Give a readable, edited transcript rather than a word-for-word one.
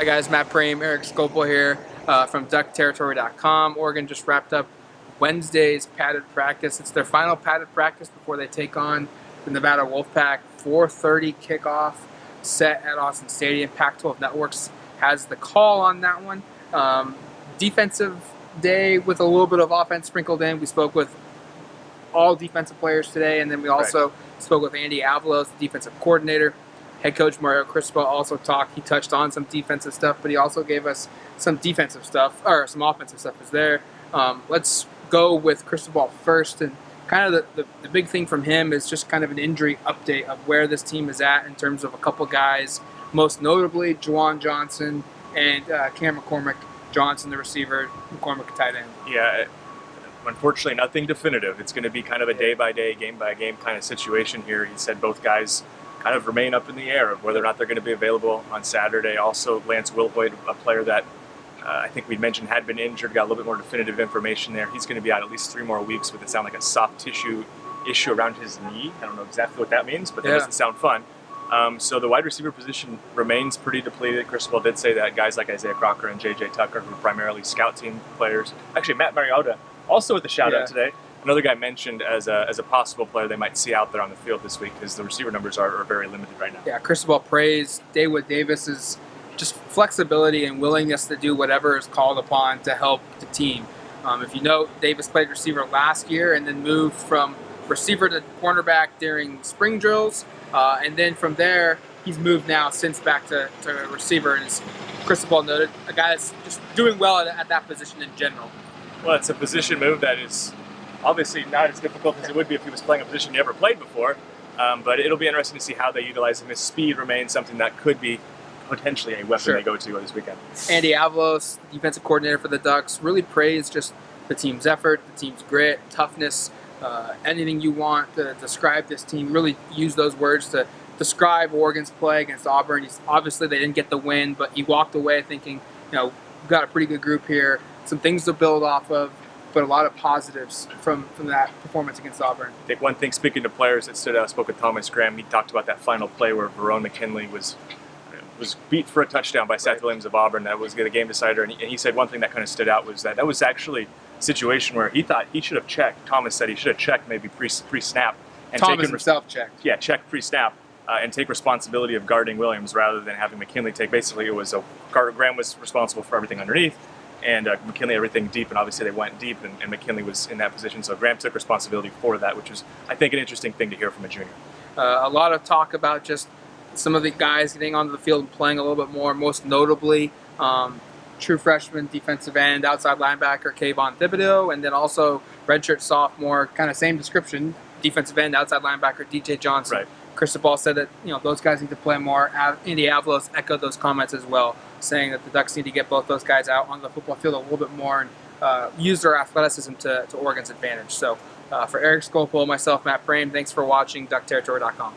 Hi guys, Matt Prame, Eric Scopel here from DuckTerritory.com. Oregon just wrapped up Wednesday's padded practice. It's their final padded practice before they take on the Nevada Wolfpack. 4:30 kickoff set at Austin Stadium. Pac-12 Networks has the call on that one. Defensive day with a little bit of offense sprinkled in. We spoke with all defensive players today, and then we also spoke with Andy Avalos, the defensive coordinator. Head coach Mario Cristobal also talked. He touched on some defensive stuff, but he also gave us some defensive stuff, or some offensive stuff is there. Let's go with Cristobal first. And kind of the big thing from him is just kind of an injury update of where this team is at in terms of a couple guys, most notably Juwan Johnson and Cam McCormick Johnson, the receiver, McCormick tight end. Yeah, unfortunately, nothing definitive. It's going to be kind of a day-by-day, game-by-game kind of situation here. He said both guys kind of remain up in the air of whether or not they're going to be available on Saturday. Also, Lance Wilhoit, a player that I think we mentioned had been injured, got a little bit more definitive information there. He's going to be out at least 3 more weeks with it sound like a soft tissue issue around his knee. I don't know exactly what that means, but that doesn't sound fun. So the wide receiver position remains pretty depleted. Cristobal did say that guys like Isaiah Crocker and J.J. Tucker, who are primarily scout team players, actually Matt Mariota, also with the shout-out today. Another guy mentioned as a possible player they might see out there on the field this week because the receiver numbers are very limited right now. Yeah, Cristobal praised Dawood Davis's just flexibility and willingness to do whatever is called upon to help the team. If you know, Davis played receiver last year and then moved from receiver to cornerback during spring drills, and then from there he's moved now since back to receiver. And as Cristobal noted, a guy that's just doing well at that position in general. Well, it's a position move that is obviously not as difficult as it would be if he was playing a position he never played before, but it'll be interesting to see how they utilize him. His speed remains something that could be potentially a weapon they go to this weekend. Andy Avalos, defensive coordinator for the Ducks, really praised just the team's effort, the team's grit, toughness, anything you want to describe this team. Really use those words to describe Oregon's play against Auburn. Obviously, they didn't get the win, but he walked away thinking, we've got a pretty good group here, some things to build off of, but a lot of positives from that performance against Auburn. I think one thing, speaking to players that stood out, I spoke with Thomas Graham. He talked about that final play where Verone McKinley was beat for a touchdown by Seth Williams of Auburn. That was the game decider. And he said one thing that kind of stood out was that was actually a situation where he thought he should have checked. Thomas said he should have checked maybe pre-snap. And Thomas himself checked. Yeah, checked pre-snap. And take responsibility of guarding Williams rather than having McKinley take. Basically, it was Graham was responsible for everything underneath, and McKinley everything deep, and obviously they went deep, and McKinley was in that position. So Graham took responsibility for that, which was, I think, an interesting thing to hear from a junior. A lot of talk about just some of the guys getting onto the field and playing a little bit more, most notably true freshman defensive end, outside linebacker Kayvon Thibodeau, and then also redshirt sophomore, kind of same description, defensive end, outside linebacker DJ Johnson. Right. Cristobal said that those guys need to play more. Andy Avalos echoed those comments as well, saying that the Ducks need to get both those guys out on the football field a little bit more and use their athleticism to Oregon's advantage. So for Eric Scopel, myself, Matt Prame, thanks for watching DuckTerritory.com.